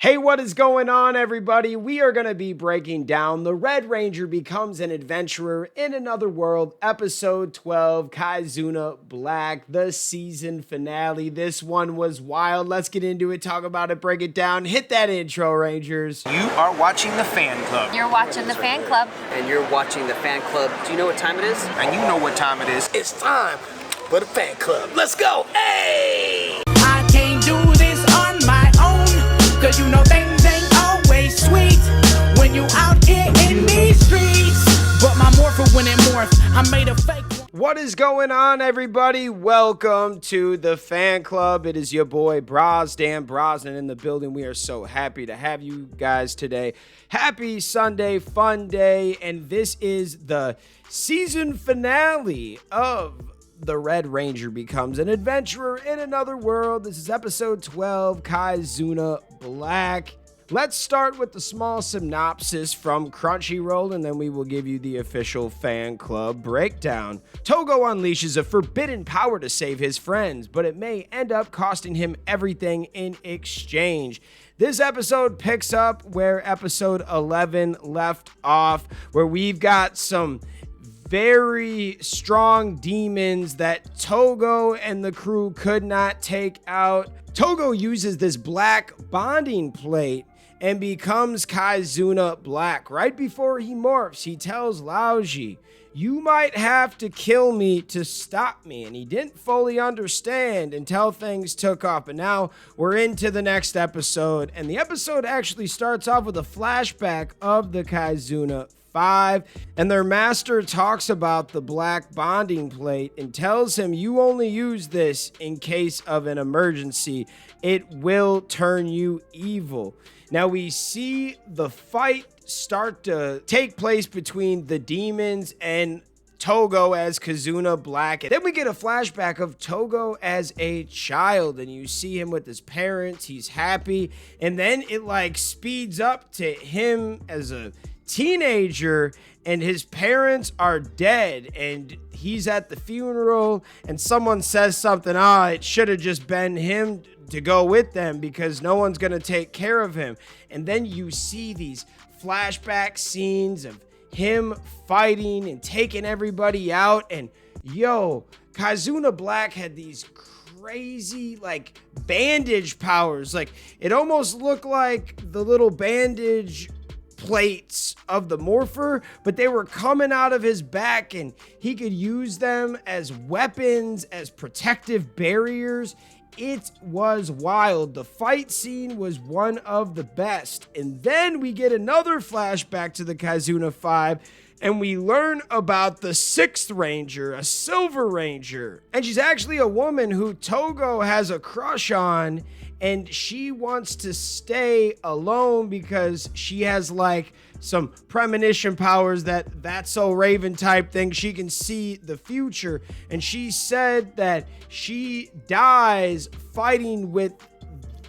Hey, what is going on, everybody? We are going to be breaking down The Red Ranger Becomes an Adventurer in Another World, Episode 12, Kaizuna Black, the season finale. This one was wild. Let's get into it, talk about it, break it down. Hit that intro, Rangers. You are watching the Fan Club. You're watching the Fan Club. And you're watching the Fan Club. Do you know what time it is? And you know what time it is. It's time for the Fan Club. Let's go. Hey! I can't do this on my own, cause you know things ain't always sweet when you out here in these streets. But my morpher when it morphed, I made a fake. What is going on, everybody? Welcome to the Fan Club. It is your boy Dan Brosnan in the building. We are so happy to have you guys today. Happy Sunday, fun day, and this is the season finale of The Red Ranger Becomes an Adventurer in Another World. This is episode 12, Kaizuna Black. Let's start with the small synopsis from Crunchyroll, and then we will give you the official Fan Club breakdown. Togo unleashes a forbidden power to save his friends, but it may end up costing him everything in exchange. This episode picks up where episode 11 left off, where we've got some very strong demons that Togo and the crew could not take out. Togo uses this black bonding plate and becomes Kaizuna Black. Right before he morphs, he tells Laoji, "You might have to kill me to stop me." And he didn't fully understand until things took off. And now we're into the next episode. And the episode actually starts off with a flashback of the Kaizuna 5, and their master talks about the black bonding plate and tells him, "You only use this in case of an emergency. It will turn you evil." Now we see the fight start to take place between the demons and Togo as Kaizuna Black. And then we get a flashback of Togo as a child, and you see him with his parents. He's happy, and then it like speeds up to him as a teenager, and his parents are dead, and he's at the funeral, and someone says something, it should have just been him to go with them because no one's gonna take care of him. And then you see these flashback scenes of him fighting and taking everybody out, and Kaizuna Black had these crazy like bandage powers. Like it almost looked like the little bandage plates of the morpher, but they were coming out of his back, and he could use them as weapons, as protective barriers. It was wild. The fight scene was one of the best. And then we get another flashback to the Kaizuna 5, and we learn about the 6th Ranger, a Silver Ranger. And she's actually a woman who Togo has a crush on, and she wants to stay alone because she has like some premonition powers, that's so Raven type thing. She can see the future, and she said that she dies fighting with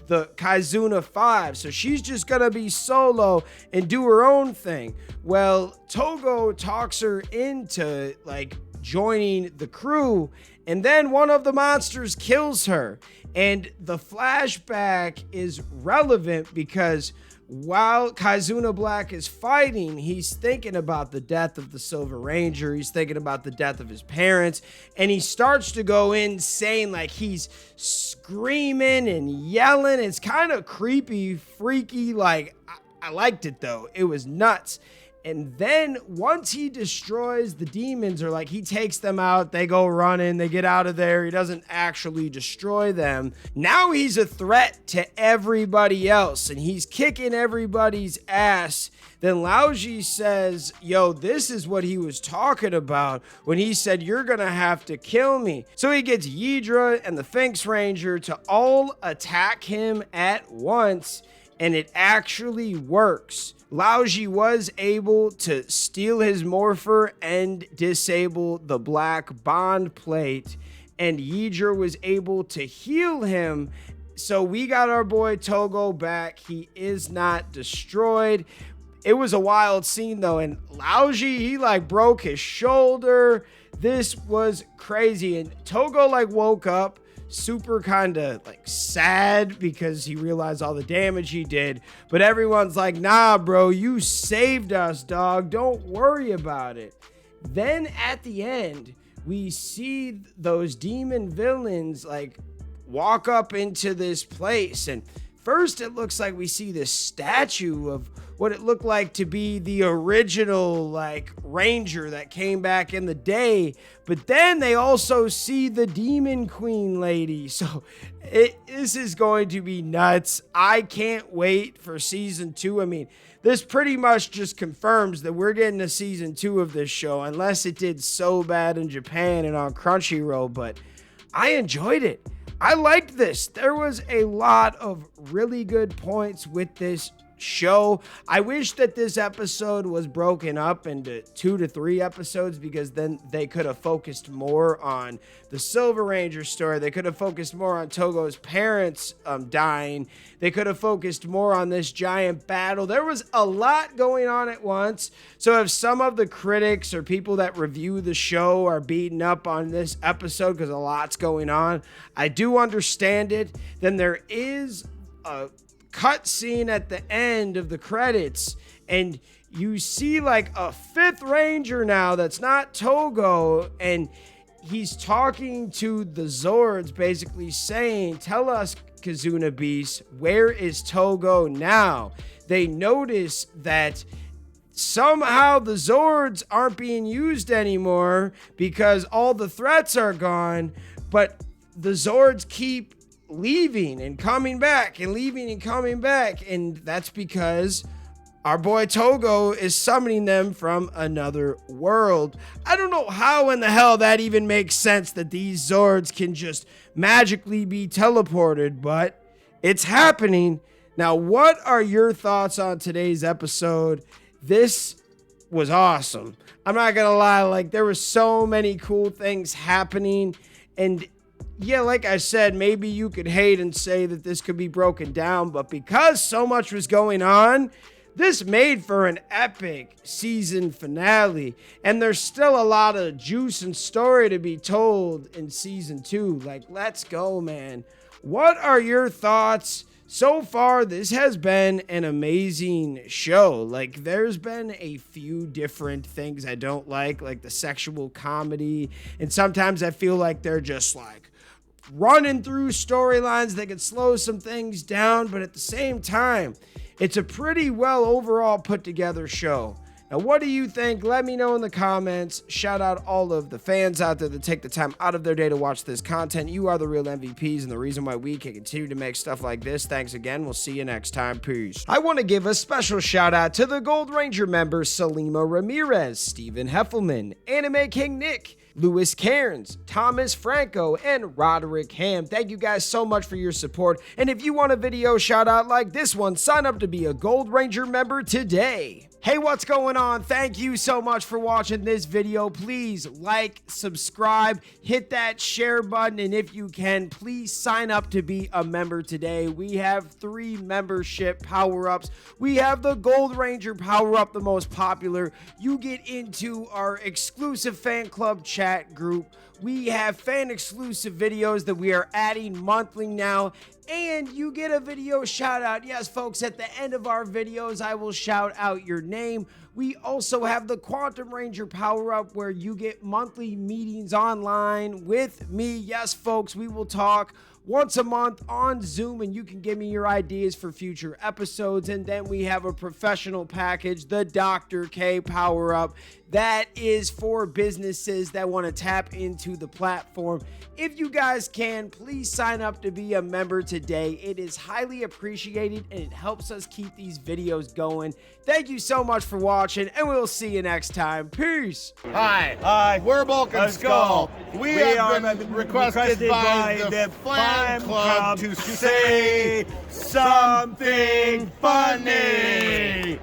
the Kaizuna 5, so she's just gonna be solo and do her own thing. Well, Togo talks her into like joining the crew, and then one of the monsters kills her. And the flashback is relevant because while Kaizuna Black is fighting, he's thinking about the death of the Silver Ranger. He's thinking about the death of his parents, and he starts to go insane. Like he's screaming and yelling. It's kind of creepy, freaky. Like I liked it though. It was nuts. And then once he destroys the demons, or like he takes them out, they go running, they get out of there. He doesn't actually destroy them. Now he's a threat to everybody else, and he's kicking everybody's ass. Then Laoji says, this is what he was talking about when he said, "You're gonna have to kill me." So he gets Ydra and the Sphinx Ranger to all attack him at once, and it actually works. Laoji was able to steal his morpher and disable the black bond plate, and Ydra was able to heal him. So we got our boy Togo back. He is not destroyed. It was a wild scene though, and Laoji, he like broke his shoulder. This was crazy, and Togo like woke up, super kind of like sad because he realized all the damage he did. But everyone's like, nah, bro, you saved us, dog. Don't worry about it. Then at the end, we see those demon villains like walk up into this place, and first it looks like we see this statue of what it looked like to be the original like ranger that came back in the day, but then they also see the demon queen lady. So this is going to be nuts. I can't wait for season 2. I mean, this pretty much just confirms that we're getting a season 2 of this show, unless it did so bad in Japan and on Crunchyroll. But I enjoyed it. I liked this. There was a lot of really good points with this show. I wish that this episode was broken up into 2 to 3 episodes, because then they could have focused more on the Silver Ranger story. They could have focused more on Togo's parents dying. They could have focused more on this giant battle. There was a lot going on at once. So if some of the critics or people that review the show are beating up on this episode because a lot's going on, I do understand it. Then there is a cut scene at the end of the credits, and you see like a 5th ranger now that's not Togo, and he's talking to the Zords, basically saying, tell us, Kazuna Beast, where is Togo now? They notice that somehow the Zords aren't being used anymore because all the threats are gone, but the Zords keep leaving and coming back and leaving and coming back, and that's because our boy Togo is summoning them from another world. I don't know how in the hell that even makes sense that these Zords can just magically be teleported, but it's happening. Now, what are your thoughts on today's episode? This was awesome. I'm not gonna lie, like there were so many cool things happening, and yeah, like I said, maybe you could hate and say that this could be broken down, but because so much was going on, this made for an epic season finale. And there's still a lot of juice and story to be told in season 2. Like, let's go, man. What are your thoughts? So far, this has been an amazing show. Like, there's been a few different things I don't like the sexual comedy. And sometimes I feel like they're just like running through storylines that could slow some things down, but at the same time, it's a pretty well overall put together show. Now, what do you think? Let me know in the comments. Shout out all of the fans out there that take the time out of their day to watch this content. You are the real MVPs and the reason why we can continue to make stuff like this. Thanks again. We'll see you next time. Peace. I want to give a special shout out to the Gold Ranger members Salima Ramirez, Stephen Heffelman, Anime King Nick, Louis Cairns, Thomas Franco, and Roderick Ham. Thank you guys so much for your support. And if you want a video shout out like this one, sign up to be a Gold Ranger member today. Hey, what's going on? Thank you so much for watching this video. Please like, subscribe, hit that share button, and if you can, please sign up to be a member today. We have 3 membership power-ups. We have the Gold Ranger power-up, the most popular. You get into our exclusive fan club chat group. We have fan-exclusive videos that we are adding monthly now, and you get a video shout out. Yes, folks, at the end of our videos, I will shout out your name. We also have the Quantum Ranger power-up where you get monthly meetings online with me. Yes, folks, we will talk once a month on Zoom, and you can give me your ideas for future episodes. And then we have a professional package, the Dr. K power-up. That is for businesses that want to tap into the platform. If you guys can, please sign up to be a member today. It is highly appreciated, and it helps us keep these videos going. Thank you so much for watching, and we'll see you next time. Peace. Hi, we're Bulk and Skull. We have been requested by the fan club to say something funny.